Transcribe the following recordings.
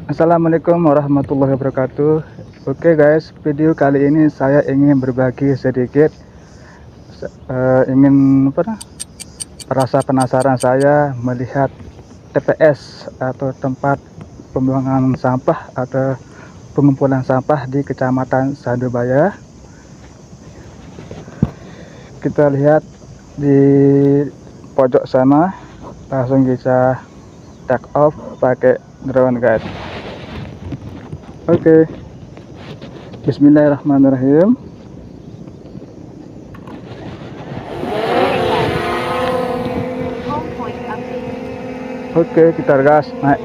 Assalamualaikum warahmatullahi wabarakatuh. Oke guys, video kali ini saya ingin berbagi sedikit ingin rasa penasaran saya melihat TPS atau tempat pembuangan sampah atau pengumpulan sampah di Kecamatan Sandubaya. Kita lihat di pojok sana, langsung bisa take off pakai drone guys. Oke, bismillahirrahmanirrahim. Oke, kita gas naik.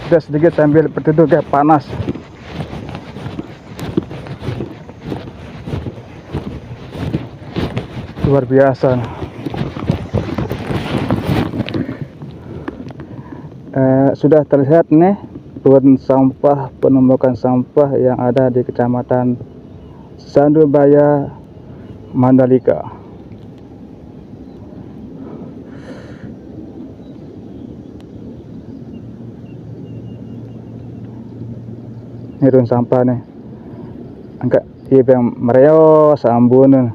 Sudah sedikit sambil berteduh kayak panas. Luar biasa. Sudah terlihat nih buang sampah, penumpukan sampah yang ada di Kecamatan Sandubaya, Mandalika. Ini run sampah nih, angkat yang mereo sambun.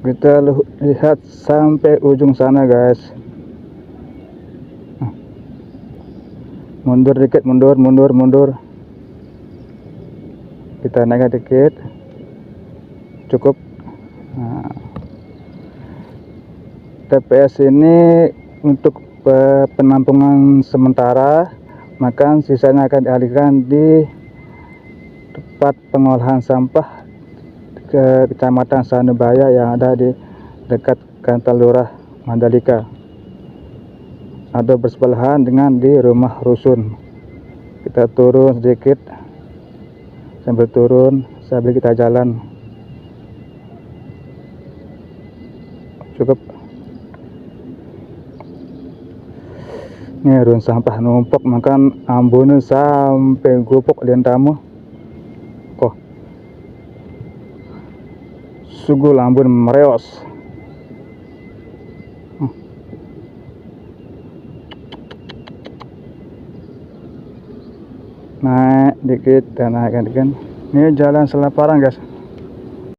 Kita lihat sampai ujung sana guys. Mundur dikit, mundur. Kita naik dikit, cukup. TPS ini untuk penampungan sementara, maka sisanya akan dialihkan di tempat pengolahan sampah ke Kecamatan Sandubaya yang ada di dekat kantor lurah Mandalika, ada bersebelahan dengan di rumah rusun. Kita turun sedikit, sambil kita jalan. Cukup. Ini run sampah numpuk, makan ambune sampai gupuk liantamu. Kok sugul ambun mereos. Naik dikit dan naikkan dikit. Ini jalan selaparan guys.